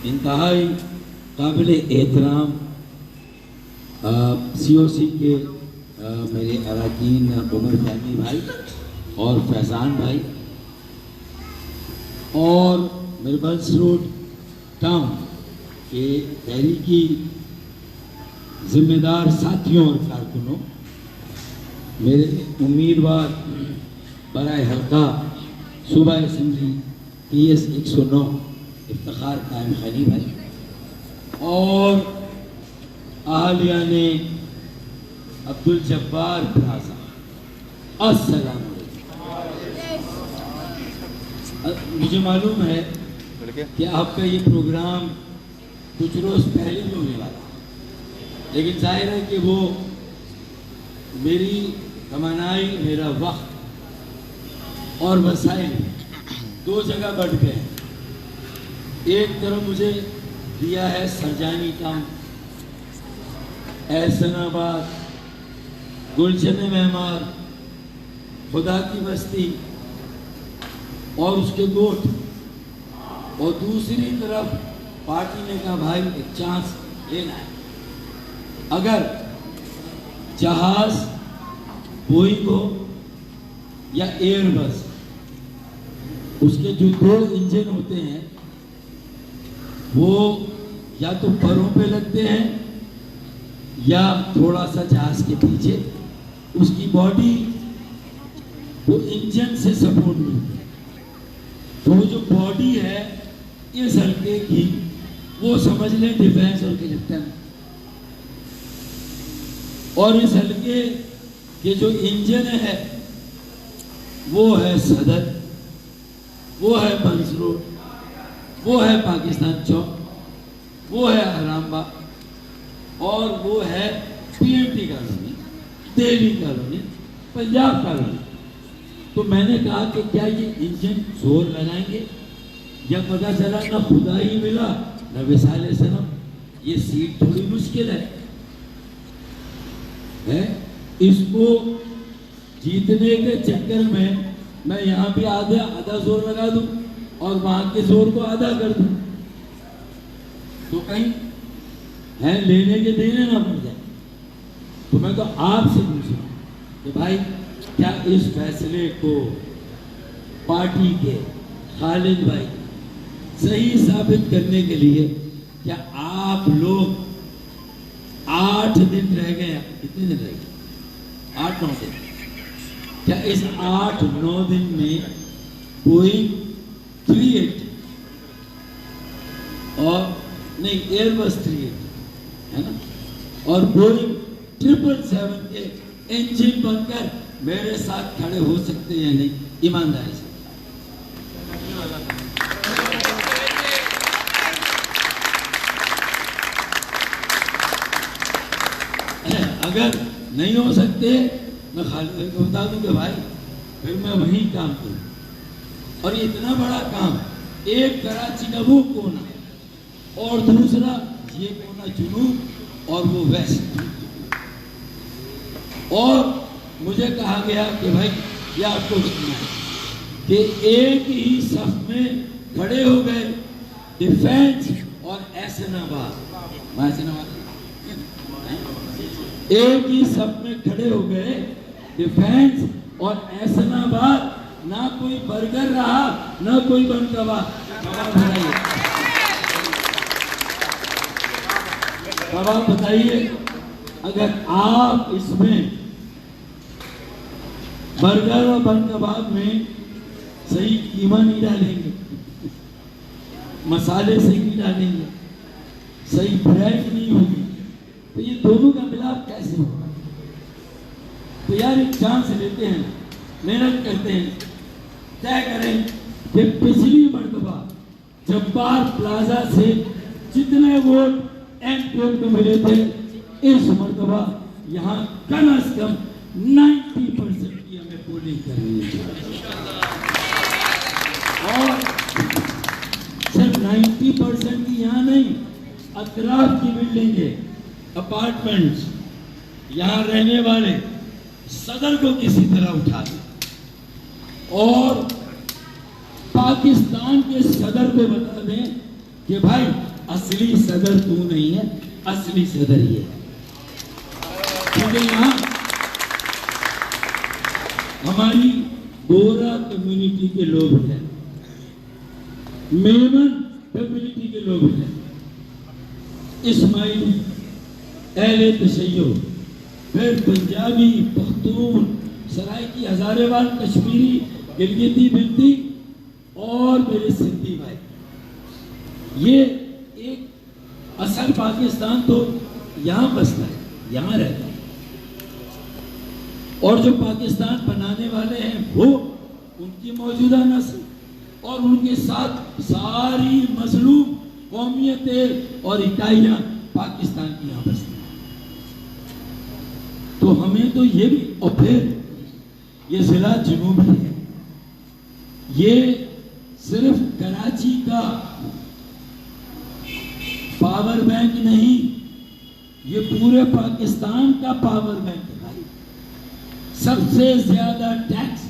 इंतहाई काबिल एहतराम COC के मेरे अरकान उमर फहमी भाई और फैज़ान भाई और मेरे बंस रोड टाउन के तहरीकी जिम्मेदार साथियों और कारकुनों, मेरे उम्मीदवार बराए हल्का सूबा असम्बली PS 109 इफ्तिखार कायम खानी भाई और आहलियाने अब्दुल जब्बार प्लाजा, अस्सलाम वालेकुम। मुझे मालूम है कि आपका ये प्रोग्राम कुछ रोज़ पहले भी होने वाला, लेकिन जाहिर है कि वो मेरी तमन्नाई, मेरा वक्त और वसाइल दो जगह बढ़ गए हैं। एक तरफ मुझे दिया है सरजानी टाउन, एहसनाबाद, गुलशन मेहमान, खुदा की बस्ती और उसके गोट, और दूसरी तरफ पार्टी ने कहा भाई एक चांस लेना है, अगर जहाज बोइंग हो या एयरबस, उसके जो दो इंजन होते हैं वो या तो परों पे लगते हैं या थोड़ा सा जहाज के पीछे, उसकी बॉडी वो इंजन से सपोर्ट मिलती है। तो वो जो बॉडी है इस हल्के की, वो समझ लें डिफेंस और कैप्टन, और इस हल्के के जो इंजन है वो है सदर, वो है बंस रोड, वो है पाकिस्तान चौक, वो है आरामबाग और वो है PMT colony, Delhi colony, Punjab colony. तो मैंने कहा कि क्या ये इंजन जोर लगाएंगे या पता चला ना खुदा ही मिला ना विसाले सनम, ये सीट थोड़ी मुश्किल है। इसको जीतने के चक्कर में मैं यहाँ भी आधा जोर लगा दूं और वहां के जोर को आधा कर दूं, तो कहीं है लेने के देने ना पड़ जाए। तो मैं तो आपसे पूछ रहा हूं कि भाई क्या इस फैसले को पार्टी के खालिद भाई सही साबित करने के लिए क्या आप लोग 8 दिन रह गए, कितने दिन रह गए, 8-9 दिन, क्या इस 8-9 दिन में बोइंग 380 और नहीं एयरबस 380 है ना, और बोइंग 777 के इंजन बनकर मेरे साथ खड़े हो सकते हैं नहीं, ईमानदारी से? अगर नहीं हो सकते मैं खालिद को बता दूं कि भाई फिर मैं वहीं काम करूं। और ये इतना बड़ा काम, एक कराची का वो कोना और दूसरा ये कोना जुनूब और वो वेस्ट, और मुझे कहा गया कि भाई ये आपको सुनना है कि एक ही सफ में खड़े हो गए डिफेंस और एहसनाबाद, एक ही सब में खड़े हो गए डिफेंस और एहसनाबाद, ना कोई बर्गर रहा ना कोई बन कबाब। कबाब बताइए, अगर आप इसमें बर्गर और बन कबाब में सही कीमा नहीं डालेंगे, मसाले सही नहीं डालेंगे, सही ब्रेड नहीं होगी, तो ये दोनों का मिलाप कैसे होगा? तो यार एक चांस लेते हैं, मेहनत करते हैं, तय करें कि पिछली मर्तबा जब्बार प्लाजा से जितने वोट MPL को मिले थे, इस मर्तबा यहाँ कम से कम 90% की हमें पोलिंग करनी है। और सिर्फ 90% की यहाँ नहीं, अतराफ की बिल्डिंगे, अपार्टमेंट्स, यहाँ रहने वाले सदर को किसी तरह उठा दें और पाकिस्तान के सदर को बता दें कि भाई असली सदर तू नहीं है, असली सदर ये है। क्योंकि यहाँ हमारी बोरा कम्युनिटी के लोग हैं, मेमन कम्युनिटी के लोग हैं, इस्माइली, अहले तशय्यो, फिर पंजाबी, पख्तून, सराइकी, हजारेवाल, कश्मीरी, गिलगिती बिल्ती और मेरे सिंधी भाई। ये एक असल पाकिस्तान तो यहाँ बसता है, यहाँ रहता है, और जो पाकिस्तान बनाने वाले हैं वो उनकी मौजूदा नस्ल और उनके साथ सारी मजलूम कौमियतें और इकाइयां पाकिस्तान की यहाँ बसती हैं। तो हमें तो ये भी, और फिर ये जिला जुनूबी है, ये सिर्फ कराची का पावर बैंक नहीं, ये पूरे पाकिस्तान का पावर बैंक है भाई। सबसे ज्यादा टैक्स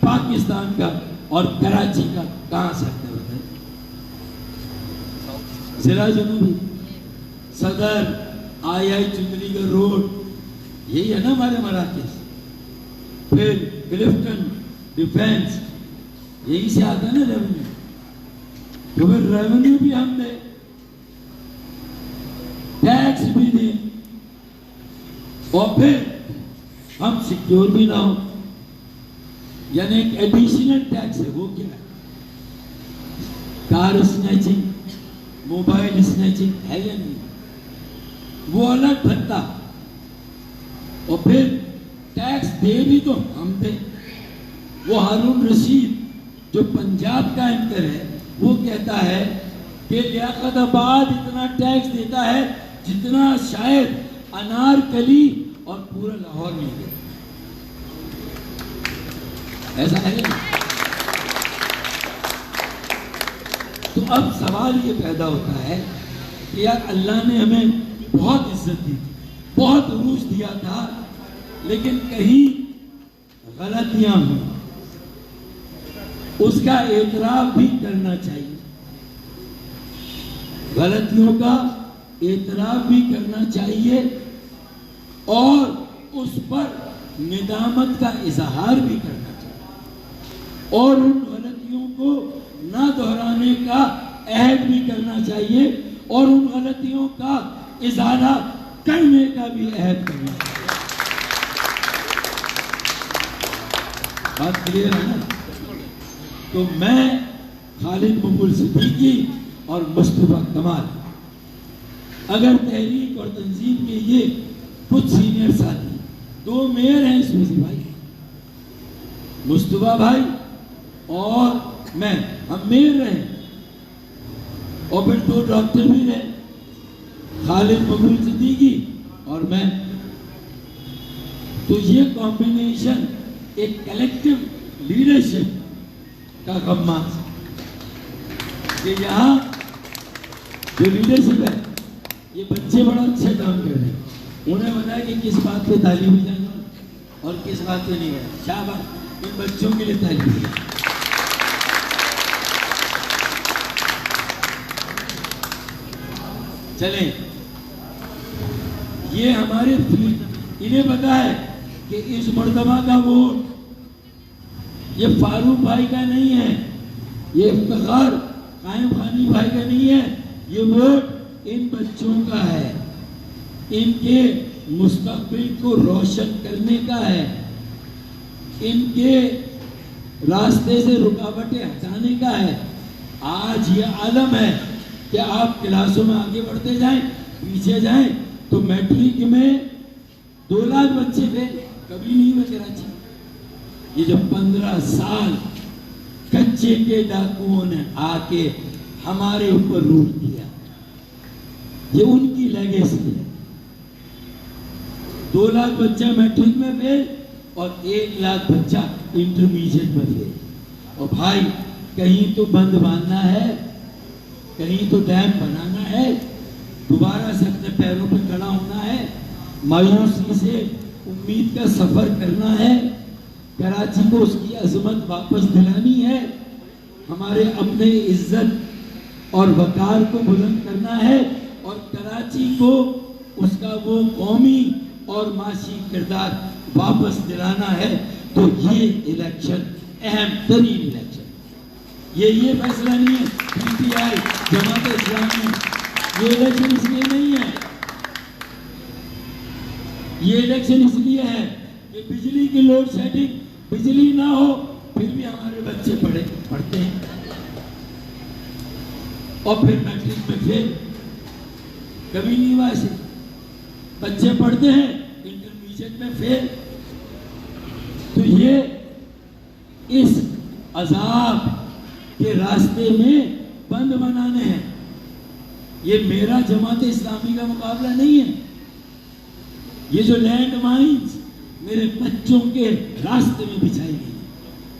पाकिस्तान का और कराची का कहां से आता है? जिला जुनूबी, सदर, आई चुंदरीगढ़ रोड, यही है ना हमारे मराकज। फिर क्लिफ्टन, डिफेंस, यही से आता है ना रेवेन्यू। तो फिर रेवेन्यू भी हम दें, टैक्स भी दें, और फिर हम सिक्योर भी ना हो, यानी एक एडिशनल टैक्स है। वो क्या है? कार स्नैचिंग, मोबाइल स्नैचिंग है या नहीं? वो अलग भत्ता, और फिर टैक्स दे भी तो हम दे। वो हारून रशीद जो पंजाब का एंकर है, वो कहता है कि लियाकताबाद इतना टैक्स देता है जितना शायद अनारकली और पूरा लाहौर नहीं देता। ऐसा है ना? तो अब सवाल ये पैदा होता है कि यार अल्लाह ने हमें बहुत इज्जत दी थी, बहुत उरूज दिया था, लेकिन कहीं गलतियां हुई, उसका एतराफ भी करना चाहिए। गलतियों का एतराफ भी करना चाहिए और उस पर निदामत का इजहार भी करना चाहिए, और उन गलतियों को ना दोहराने का अहद भी करना चाहिए, और उन गलतियों का इजाला करने का भी अहद करना चाहिए। बात क्लियर है ना? तो मैं खालिद मकबूल सिद्दीकी और मुस्तफा कमाल, अगर तहरीक और तंजीम के ये कुछ सीनियर साथी, दो मेयर हैं इसमें से भाई, मुस्तफा भाई और मैं, हम मेयर रहे, और फिर दो डॉक्टर भी रहे, खालिद मकबूल सिद्दीकी और मैं। तो ये कॉम्बिनेशन एक कलेक्टिव लीडरशिप का कम्मा कि यहाँ जो लीडरशिप है, ये बच्चे बड़ा अच्छा काम कर रहे हैं। उन्हें बताया कि किस बात पे तालीम भी जाना और किस बात पे नहीं है। शाबाश इन बच्चों के लिए तालीम। चलें, ये हमारे इन्हें पता है कि इस मर्तबा का वोट ये फारूक भाई का नहीं है, ये इफ्तिखार कायम खानी भाई का नहीं है, ये वोट इन बच्चों का है, इनके मुस्तकबिल को रोशन करने का है, इनके रास्ते से रुकावटें हटाने का है। आज ये आलम है कि आप क्लासों में आगे बढ़ते जाएं, पीछे जाएं, तो मैट्रिक में 2 लाख बच्चे थे, कभी नहीं हुए कराची। ये जो 15 साल कच्चे के डाकुओं ने आके हमारे ऊपर रूल किया, ये उनकी लेगेसी है। 2 लाख बच्चा मैट्रिक में फेल और 1 लाख बच्चा इंटरमीडिएट में फेल। और भाई कहीं तो बंद बांधना है, कहीं तो डैम बनाना है, दोबारा से अपने पैरों पर खड़ा होना है, मायूसी से उम्मीद का सफर करना है, कराची को उसकी अजमत वापस दिलानी है, हमारे अपने इज्जत और वकार को बुलंद करना है और कराची को उसका वो कौमी और माशी किरदार वापस दिलाना है। तो ये इलेक्शन अहम तरीन इलेक्शन, ये फैसला नहीं है पीटीआई जमात इस्लामी, ये इलेक्शन इसलिए नहीं है, ये इलेक्शन इसलिए है कि बिजली की लोड शेडिंग, बिजली ना हो फिर भी हमारे बच्चे पढ़ते हैं और फिर मैट्रिक में फेल, कभी नहीं हुआ ऐसे, बच्चे पढ़ते हैं इंटरमीडिएट में फेल। तो ये इस अजाब के रास्ते में बंद बनाने हैं। ये मेरा जमात इस्लामी का मुकाबला नहीं है। ये जो लैंड माइन्स मेरे बच्चों के रास्ते में बिछाई गई,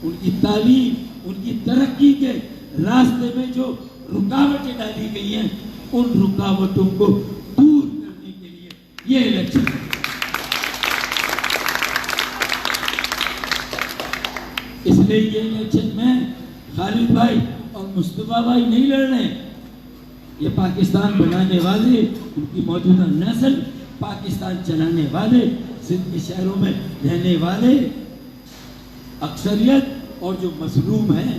उनकी तालीम, उनकी तरक्की के रास्ते में जो रुकावटें डाली गई हैं, उन रुकावटों को दूर करने के लिए ये इलेक्शन है। इसलिए ये इलेक्शन में खालिद भाई और मुस्तफा भाई नहीं लड़ रहे हैं। ये पाकिस्तान बनाने वाले, उनकी मौजूदा नस्ल, पाकिस्तान चलाने वाले, सिंध के शहरों में रहने वाले अक्सरियत और जो मजलूम हैं,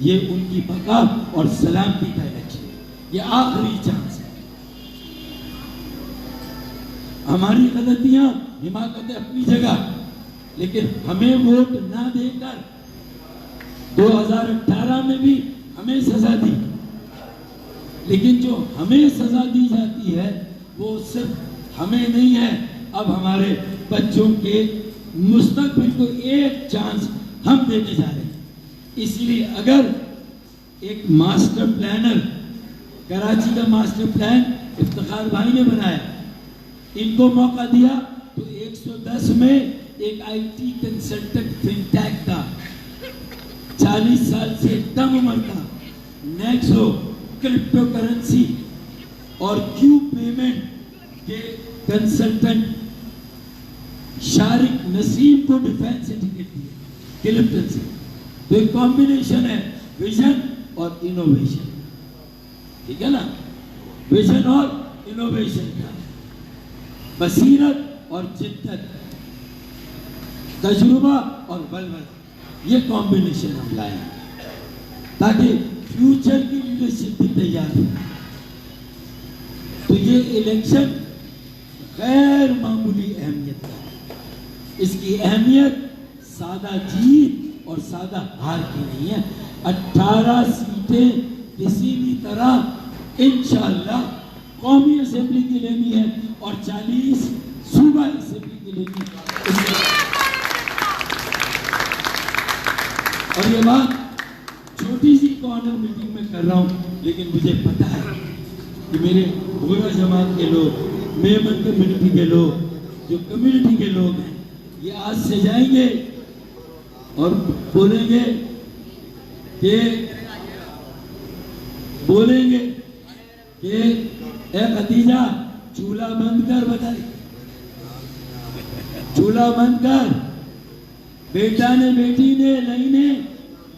ये उनकी बका और सलामती का इलेक्शन, ये आखिरी चांस है। हमारी गलतियां, हिमाकतें अपनी जगह, लेकिन हमें वोट ना देकर 2018 में भी हमें सजा दी, लेकिन जो हमें सजा दी जाती है वो सिर्फ हमें नहीं है, अब हमारे बच्चों के मुस्तकबिल को एक चांस हम देने जा रहे हैं। इसलिए अगर एक मास्टर प्लानर, कराची का मास्टर प्लान इफ्तिखार भाई ने बनाया, इनको मौका दिया तो 110 में एक आईटी कंसल्टेंट फिनटेक था, 40 साल से कम उम्र का, नेक्सो क्रिप्टो करेंसी और क्यू पेमेंट के कंसल्टेंट शारिक नसीम को डिफेंस सर्टिफिकेट दिया क्लिप्टन से। तो एक कॉम्बिनेशन है विजन और इनोवेशन, ठीक है ना, विजन और इनोवेशन का, बसीरत और जिद्दत, तजुर्बा और बलबला, ये कॉम्बिनेशन हम लाए ताकि फ्यूचर की लीडरशिप भी तैयार हो। तो ये इलेक्शन गैर मामूली अहमियत का है। इसकी अहमियत सादा जीत और सादा हार की नहीं है। 18 सीटें किसी भी तरह इंशाअल्लाह कौमी असेंबली की लेनी है और 40 सूबा असेंबली की लेनी है। और ये बात छोटी सी कॉर्नर मीटिंग में कर रहा हूँ, लेकिन मुझे पता है कि मेरे पूरा जमात के लोग, मेमन कम्युनिटी के लोग, जो कम्युनिटी के लोग हैं, ये आज से जाएंगे और बोलेंगे कि ए खदीजा चूल्हा बंद कर, बताइए चूल्हा बंद कर, बेटा ने बेटी ने लई ने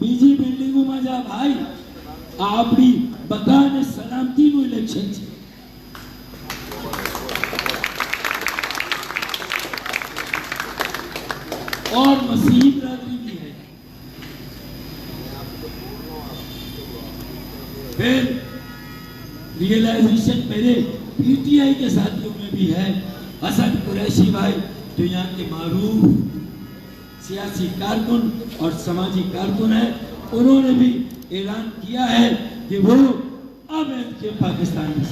बीजी बिल्डिंग में जा भाई, आपकी बका ने सलामती को इलेक्शन છે। और मसीह बरादरी भी है। फिर रियलाइजेशन मेरे पीटीआई के साथियों में भी है। हसन कुरैशी भाई जो यहाँ के मारूफ सियासी कारकुन और समाजी कारकुन है, उन्होंने भी ऐलान किया है कि वो अब के पाकिस्तान में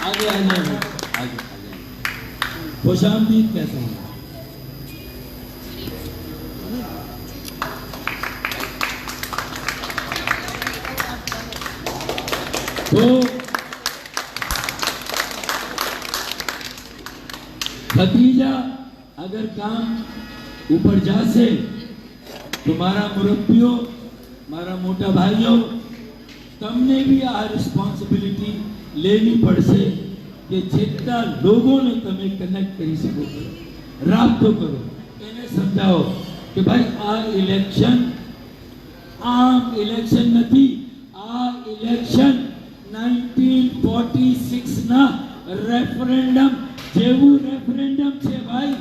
आगे आ जाए, आगे खुशामदीद कहते हैं। तो खदीजा अगर काम ऊपर जा से, तुम्हारा मुरब्बियों, हमारा मोटा भाइयों, तुमने भी आ रिस्पॉन्सिबिलिटी लेनी पड़ से कि जितना लोगों ने तुम्हें कनेक्ट करी सको, राब्तो करो, इन्हें समझाओ कि भाई आ इलेक्शन इलेक्शन નથી આ ઇલેક્શન 1946 ના રેફરેન્ડમ જેવું રેફરેન્ડમ છે ભાઈ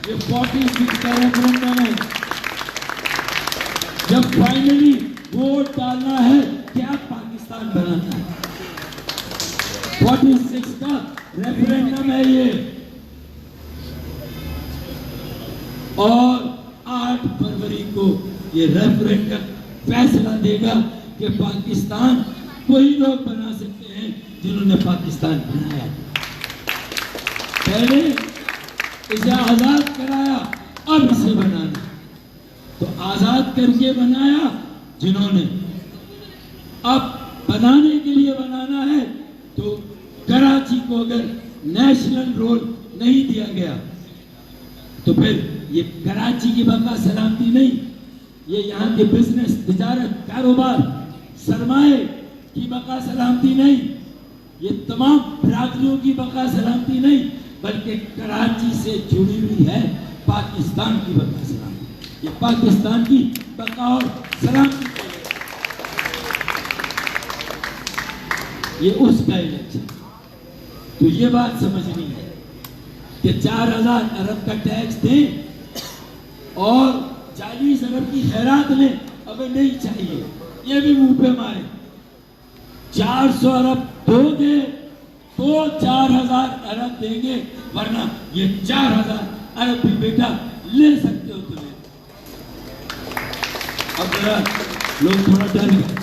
ये 46 का रेफरेंडम है जब फाइनली वोट डालना है क्या पाकिस्तान बनाना है 46 का रेफरेंडम है ये और 8 फरवरी को ये रेफरेंडम फैसला देगा कि पाकिस्तान वही लोग बना सकते हैं जिन्होंने पाकिस्तान बनाया पहले इसे आजाद कराया अब इसे बनाना तो आजाद करके बनाया जिन्होंने अब बनाने के लिए बनाना है तो कराची को अगर नेशनल रोल नहीं दिया गया तो फिर ये कराची की बका सलामती नहीं ये यहाँ के बिजनेस तिजारत कारोबार सरमाए की बका सलामती नहीं ये तमाम बिरादरियों की बका सलामती नहीं बल्कि कराची से जुड़ी हुई है पाकिस्तान की बका सलामती ये पाकिस्तान की बका और सलामती ये उसका इलेक्शन तो ये बात समझनी है कि 4,000 अरब का टैक्स दें और 40 अरब की खैरात लें अबे नहीं चाहिए ये भी मुंह पे मारे 400 अरब दोगे तो 4,000 अरब देंगे वरना ये 4,000 अरब भी बेटा ले सकते हो तुम्हें अब जरा लोग थोड़ा डर गए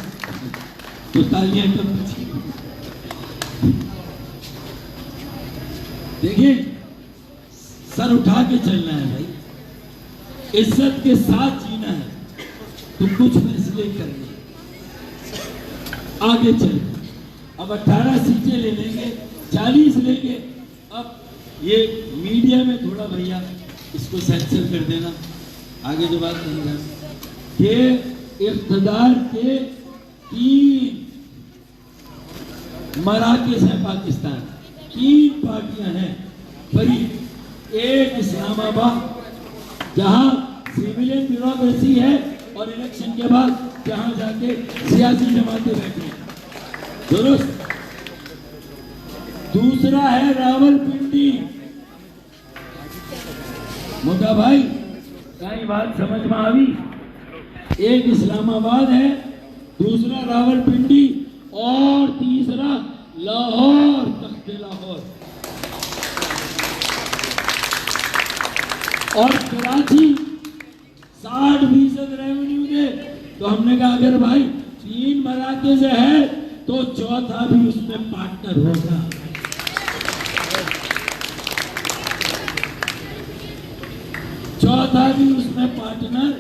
तो तालियां कब बची देखिए सर उठा के चलना है भाई इज्जत के साथ जीना है तो कुछ फैसले करने आगे चल अब 18 सीटें ले लेंगे 40 लेंगे अब ये मीडिया में थोड़ा भैया इसको सेंसर कर देना आगे जो बात नहीं है कि इख्तिदार के 3 मराकज़ है पाकिस्तान 3 पार्टियां हैं बड़ी एक इस्लामाबाद जहां सिविलियन ब्यूरोक्रेसी है और इलेक्शन के बाद जहां जाके सियासी जमातें बैठी हैं दुरुस्त दूसरा है रावलपिंडी मोटा भाई कई बात समझ में आई एक इस्लामाबाद है दूसरा रावलपिंडी और तीसरा लाहौर तख्ते लाहौर और कराची 60% रेवेन्यू दे तो हमने कहा अगर भाई 3 मराकज़ है तो चौथा भी उसमें पार्टनर होगा चौथा भी उसमें पार्टनर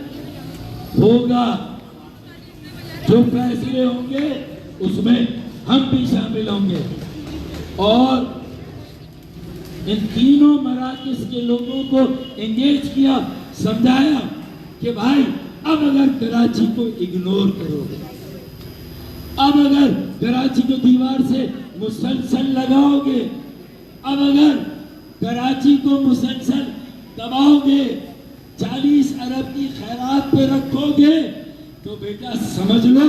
होगा जो फैसले होंगे उसमें हम भी शामिल होंगे और इन तीनों मराकज़ के लोगों को एंगेज किया समझाया कि भाई अब अगर कराची को इग्नोर करोगे अब अगर कराची को दीवार से मुसलसल लगाओगे अब अगर कराची को मुसलसल दबाओगे 40 अरब की खैरात पे रखोगे तो बेटा समझ लो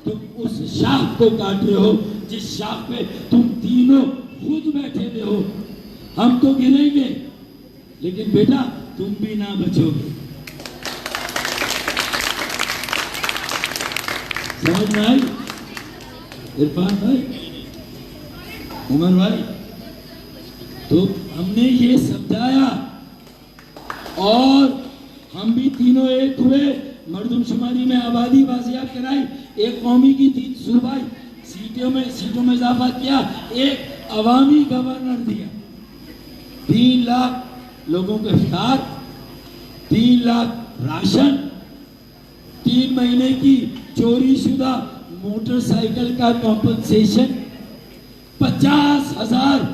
तुम उस शाख को काट रहे हो जिस शाख पे तुम तीनों खुद बैठे हुए हो हम तो गिरेंगे लेकिन बेटा तुम भी ना बचोगे समझ में आई इरफान भाई उमर भाई तो हमने ये समझाया और हम भी तीनों एक हुए मर्दमशुमारी में आबादी बाजियाब कराई एक कौमी की 3 सूबाई सीटों में इजाफा किया एक अवामी गवर्नर दिया 3 लाख लोगों को इफ्तार 3 लाख राशन 3 महीने की चोरी शुदा मोटरसाइकिल का कॉम्पनसेशन 50,000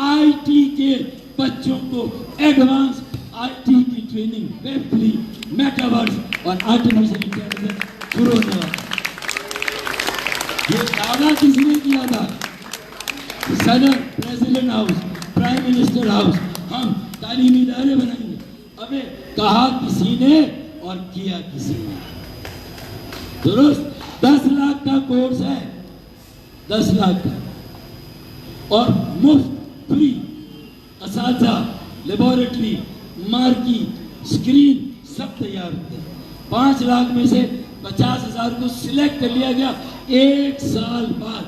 आईटी के बच्चों को एडवांस आईटी की ट्रेनिंग वेब 3 मेटावर्स और आर्टिफिशियल इंटेलिजेंस शुरू होने वाला ये दावा किसने किया था सदर president house prime minister house हम तालीमी इदारे बनाएंगे अबे कहा किसी ने और किया किसी ने दुरुस्त 10 लाख का कोर्स है, 10 लाख का, और मुफ्त फ्री असातिज़ा, लेबोरेटरी, मार्की, स्क्रीन सब तैयार होते हैं। 5 लाख में से 50,000 को सिलेक्ट कर लिया गया। 1 साल बाद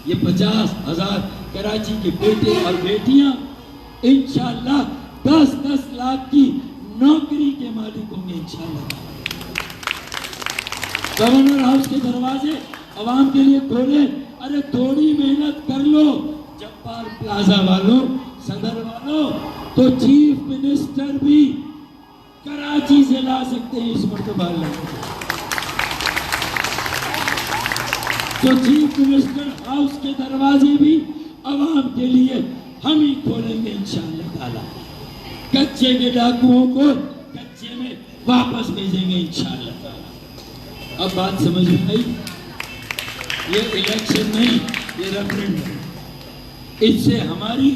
ये 50,000 कराची के बेटे और बेटियां इंशाअल्लाह 10-10 लाख की नौकरी के मालिक होंगे इंशाअल्लाह। गवर्नर हाउस के दरवाजे आवाम के लिए खोले। अरे थोड़ी मेहनत कर लो जब्बार प्लाजा वालों, सदर वालों, तो चीफ मिनिस्टर भी कराची से ला सकते हैं इस मर्तबा। तो चीफ मिनिस्टर हाउस के दरवाजे भी आवाम के लिए हम ही खोलेंगे इंशाअल्लाह ताला। कच्चे के डाकुओं को कच्चे में वापस भेजेंगे इंशाअल्लाह ताला। अब बात समझ में आई? ये इलेक्शन नहीं, ये रेफरेंडम। इससे हमारी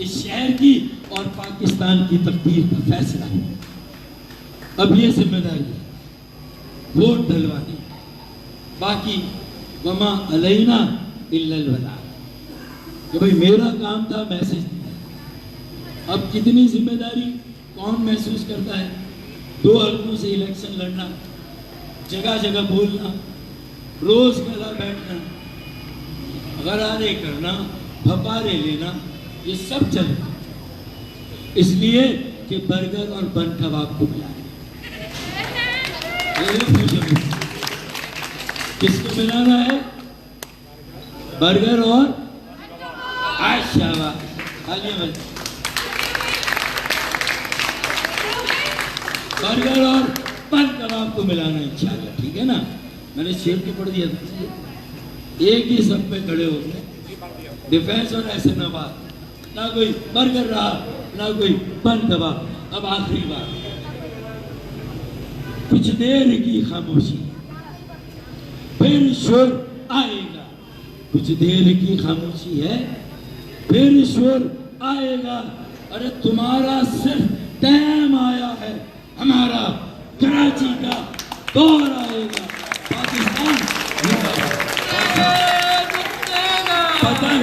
इस शहर की और पाकिस्तान की तकदीर का फैसला है। अब ये जिम्मेदारी है वोट डलवानी, बाकी वमा अलैना इल्लल बलाग, कि भाई मेरा काम था मैसेज दिया। अब कितनी जिम्मेदारी कौन महसूस करता है? 2 हल्कों से इलेक्शन लड़ना, जगह जगह बोलना, रोज गला बैठना, गरारे करना, भपारे लेना, ये सब चलेगा। इसलिए कि बर्गर और बन कबाब को मिला किसको मिलाना है? बर्गर और बर्गर और बन कबाब को मिलाना इंशाअल्लाह, ठीक है ना? मैंने शेर के पढ़ दिया था। एक ही सब पे खड़े हो गए, डिफेंस और ऐसे ना बात, ना कोई बर्गर रहा ना कोई बन कबाब। अब आखिरी बात, कुछ देर की खामोशी फिर शोर आएगा। कुछ देर की खामोशी है, फिर शोर आएगा। अरे तुम्हारा सिर्फ टाइम आया है, हमारा कराची का दौर आएगा। पाकिस्तान पतंग